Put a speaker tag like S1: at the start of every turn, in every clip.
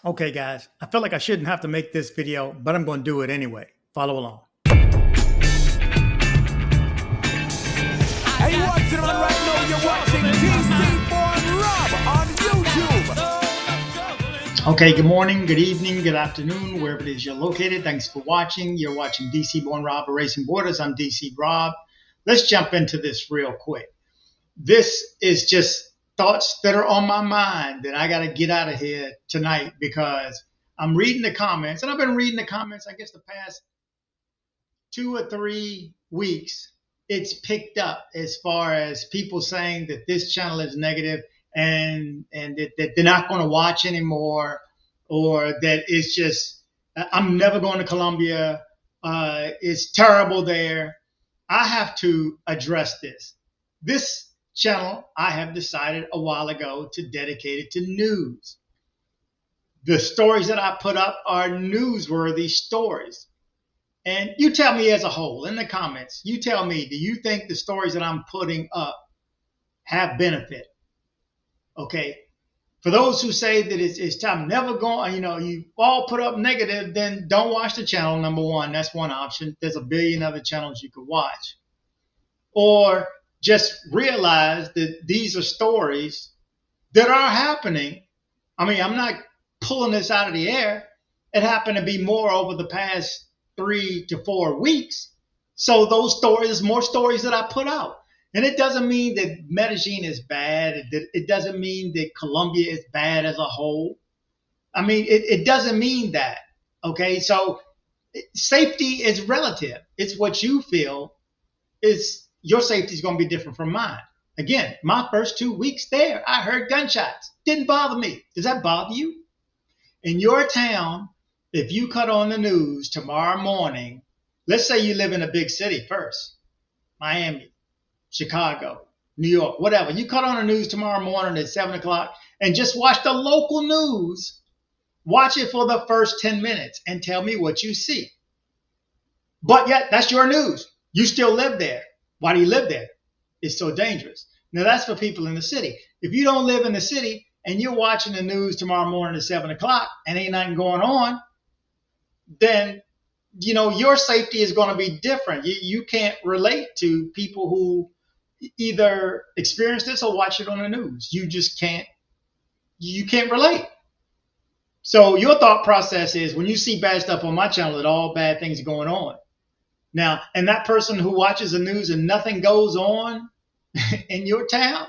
S1: Okay, guys, I feel like I shouldn't have to make this video, but I'm going to do it anyway. Follow along.
S2: Hey, you watching on right now? You're watching DC Born Rob on YouTube.
S1: Okay, good morning, good evening, good afternoon, wherever it is you're located. Thanks for watching. You're watching DC Born Rob Erasing Borders. I'm DC Rob. Let's jump into this real quick. This is just thoughts that are on my mind that I got to get out of here tonight because I'm reading the comments, and I've been reading the comments, I guess, the past 2 or 3 weeks. It's picked up as far as people saying that this channel is negative and that they're not going to watch anymore, or that it's just, I'm never going to Colombia. It's terrible there. I have to address this. This channel, I have decided a while ago to dedicate it to news. The stories that I put up are newsworthy stories. And you tell me as a whole in the comments, you tell me, do you think the stories that I'm putting up have benefit? Okay. For those who say that it's time, never going, you all put up negative, then don't watch the channel, number one. That's one option. There's a billion other channels you could watch. Or just realize that these are stories that are happening. I mean, I'm not pulling this out of the air. It happened to be more over the past 3 to 4 weeks. So those stories, more stories that I put out. And it doesn't mean that Medellin is bad. It doesn't mean that Colombia is bad as a whole. I mean, it doesn't mean that. Okay, so safety is relative. It's what you feel is your safety is going to be different from mine. Again, my first 2 weeks there, I heard gunshots. Didn't bother me. Does that bother you? In your town, if you cut on the news tomorrow morning, let's say you live in a big city first, Miami, Chicago, New York, whatever. You cut on the news tomorrow morning at 7 o'clock and just watch the local news. Watch it for the first 10 minutes and tell me what you see. But yet, that's your news. You still live there. Why do you live there? It's so dangerous. Now, that's for people in the city. If you don't live in the city and you're watching the news tomorrow morning at 7 o'clock and ain't nothing going on, then, your safety is going to be different. You can't relate to people who either experience this or watch it on the news. You just can't relate. So your thought process is when you see bad stuff on my channel, that all bad things are going on. Now, and that person who watches the news and nothing goes on in your town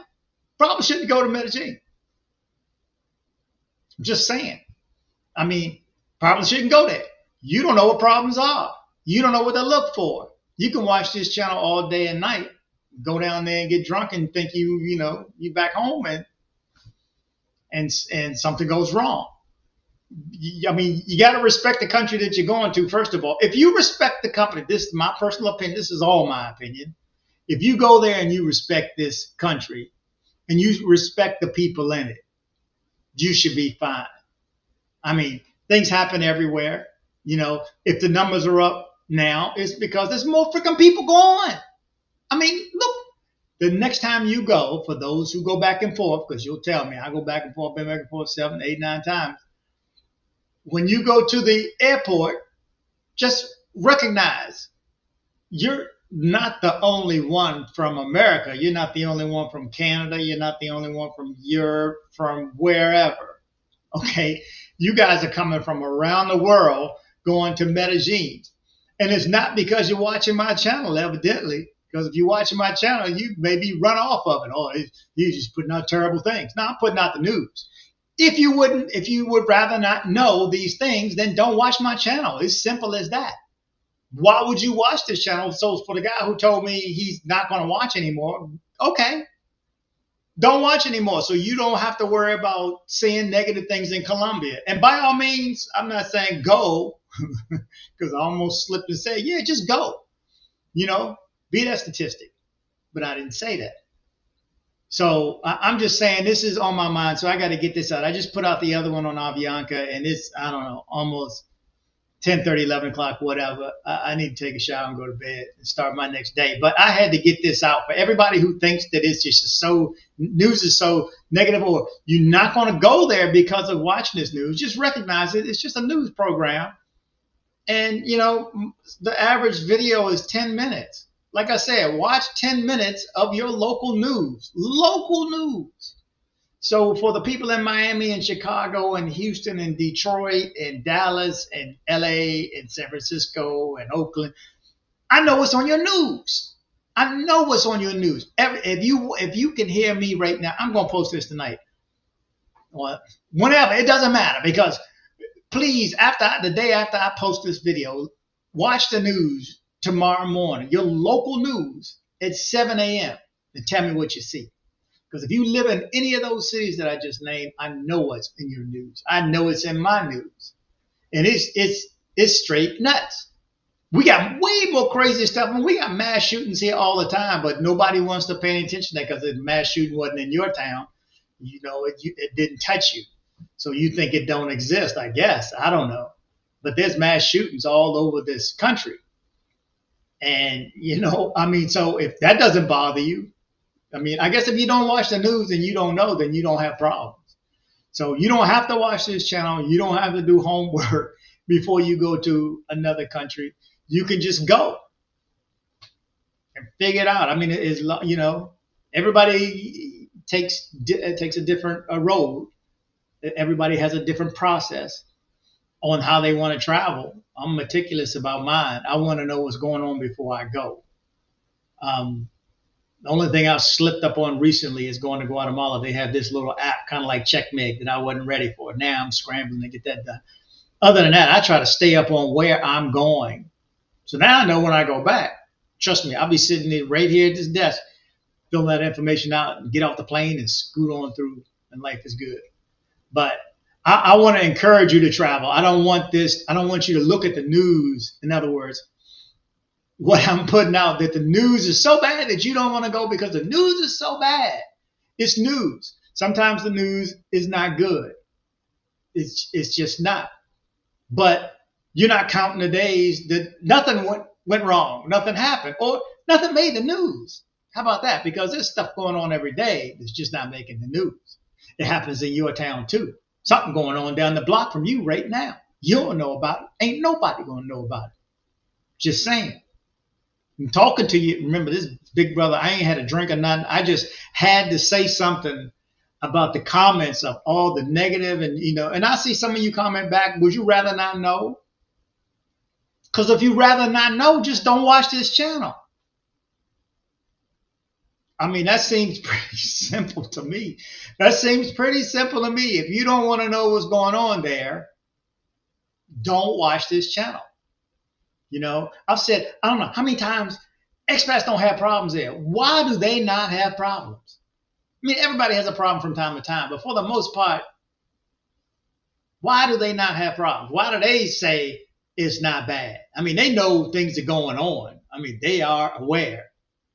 S1: probably shouldn't go to Medellin. I'm just saying. I mean, probably shouldn't go there. You don't know what problems are. You don't know what to look for. You can watch this channel all day and night, go down there and get drunk and think you back home and something goes wrong. I mean, you got to respect the country that you're going to, first of all. If you respect the company, this is my personal opinion, this is all my opinion. If you go there and you respect this country and you respect the people in it, you should be fine. I mean, things happen everywhere. If the numbers are up now, it's because there's more freaking people going. I mean, look, the next time you go, for those who go back and forth, because you'll tell me, I go back and forth, been back and forth 7, 8, 9 times. When you go to the airport, just recognize you're not the only one from America. You're not the only one from Canada. You're not the only one from Europe, from wherever. Okay? You guys are coming from around the world going to Medellin. And it's not because you're watching my channel, evidently. Because if you're watching my channel, you maybe run off of it. Oh, you're just putting out terrible things. No, I'm putting out the news. If you would rather not know these things, then don't watch my channel. It's simple as that. Why would you watch this channel? So for the guy who told me he's not going to watch anymore, okay, don't watch anymore. So you don't have to worry about seeing negative things in Colombia. And by all means, I'm not saying go, because I almost slipped and said, yeah, just go. Be that statistic. But I didn't say that. So I'm just saying this is on my mind, so I got to get this out. I just put out the other one on Avianca, and it's, I don't know, almost 10:30, 11 o'clock, whatever. I need to take a shower and go to bed and start my next day. But I had to get this out for everybody who thinks that it's just so, news is so negative, or you're not going to go there because of watching this news. Just recognize it. It's just a news program. And, you know, the average video is 10 minutes. Like I said, watch 10 minutes of your local news. Local news. So for the people in Miami and Chicago and Houston and Detroit and Dallas and LA and San Francisco and Oakland, I know what's on your news. I know what's on your news. If you can hear me right now, I'm going to post this tonight. Or whenever, it doesn't matter, because please, the day after I post this video, watch the news tomorrow morning, your local news at 7 a.m. and tell me what you see. Because if you live in any of those cities that I just named, I know what's in your news. I know it's in my news. And it's straight nuts. We got way more crazy stuff. I mean, we got mass shootings here all the time, but nobody wants to pay any attention to that because the mass shooting wasn't in your town. You know, it didn't touch you. So you think it don't exist, I guess. I don't know. But there's mass shootings all over this country. And, you know, I mean, so if that doesn't bother you, I mean, I guess if you don't watch the news and you don't know, then you don't have problems. So you don't have to watch this channel. You don't have to do homework before you go to another country. You can just go and figure it out. I mean, it's, you know, everybody takes a different road. Everybody has a different process on how they want to travel. I'm meticulous about mine. I want to know what's going on before I go. The only thing I've slipped up on recently is going to Guatemala. They have this little app, kind of like Check-Mig, that I wasn't ready for. Now I'm scrambling to get that done. Other than that, I try to stay up on where I'm going. So now I know when I go back. Trust me, I'll be sitting right here at this desk, filling that information out, and get off the plane and scoot on through, and life is good. But I want to encourage you to travel. I don't want you to look at the news. In other words, what I'm putting out, that the news is so bad that you don't want to go because the news is so bad. It's news. Sometimes the news is not good. It's just not. But you're not counting the days that nothing went wrong, nothing happened, or nothing made the news. How about that? Because there's stuff going on every day that's just not making the news. It happens in your town too. Something going on down the block from you right now. You don't know about it. Ain't nobody going to know about it. Just saying. I'm talking to you. Remember, this big brother, I ain't had a drink or nothing. I just had to say something about the comments of all the negative, and, you know, and I see some of you comment back, would you rather not know? Because if you rather not know, just don't watch this channel. I mean, that seems pretty simple to me. That seems pretty simple to me. If you don't want to know what's going on there, don't watch this channel. You know, I've said, I don't know how many times expats don't have problems there. Why do they not have problems? I mean, everybody has a problem from time to time, but for the most part, why do they not have problems? Why do they say it's not bad? I mean, they know things are going on. I mean, they are aware.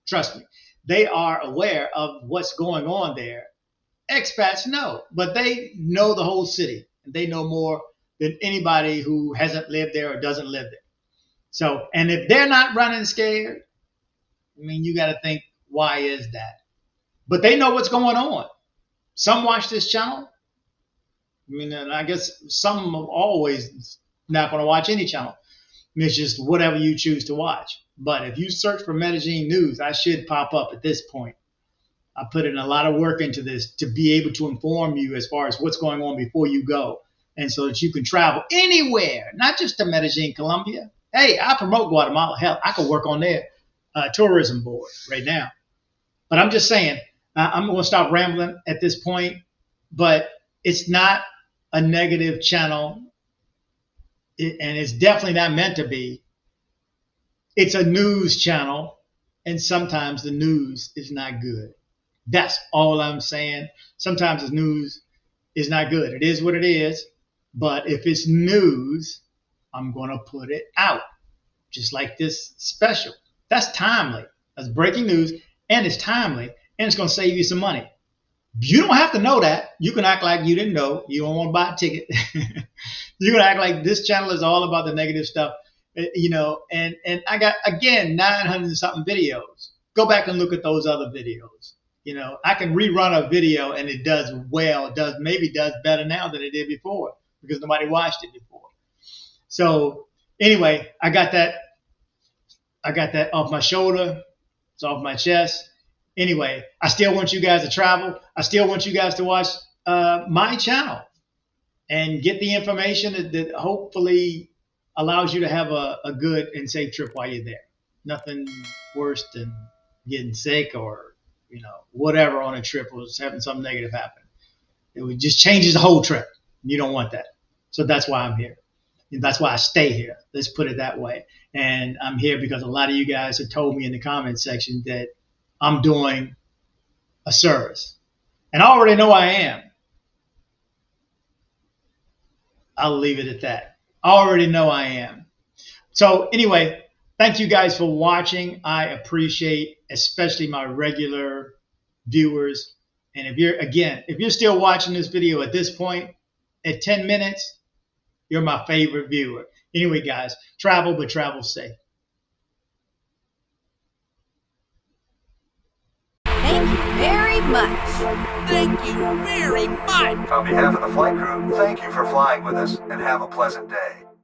S1: Trust me. They are aware of what's going on there. Expats know, but they know the whole city. And they know more than anybody who hasn't lived there or doesn't live there. So, and if they're not running scared, I mean, you got to think, why is that? But they know what's going on. Some watch this channel. I mean, and I guess some are always not going to watch any channel. I mean, it's just whatever you choose to watch. But if you search for Medellin news, I should pop up at this point. I put in a lot of work into this to be able to inform you as far as what's going on before you go. And so that you can travel anywhere, not just to Medellin, Colombia. Hey, I promote Guatemala. Hell, I could work on their tourism board right now. But I'm just saying, I'm going to stop rambling at this point. But it's not a negative channel. And it's definitely not meant to be. It's a news channel. And sometimes the news is not good. That's all I'm saying. Sometimes the news is not good. It is what it is. But if it's news, I'm going to put it out, just like this special. That's timely. That's breaking news, and it's timely, and it's going to save you some money. You don't have to know that. You can act like you didn't know. You don't want to buy a ticket. You're gonna act like this channel is all about the negative stuff, and I got again 900 and something videos. Go back and look at those other videos. I can rerun a video and it does well. It does better now than it did before because nobody watched it before. So anyway, I got that off my shoulder. It's off my chest. Anyway, I still want you guys to travel. I still want you guys to watch my channel and get the information that hopefully allows you to have a good and safe trip while you're there. Nothing worse than getting sick or whatever on a trip or just having something negative happen. It just changes the whole trip. You don't want that. So that's why I'm here. And that's why I stay here. Let's put it that way. And I'm here because a lot of you guys have told me in the comments section that I'm doing a service. And I already know I am. I'll leave it at that. I already know I am. So anyway, thank you guys for watching. I appreciate especially my regular viewers. And if you're still watching this video at this point, at 10 minutes, you're my favorite viewer. Anyway, guys, travel, but travel safe.
S3: Thank you very much.
S2: Thank you very much.
S4: On behalf of the flight crew, thank you for flying with us and have a pleasant day.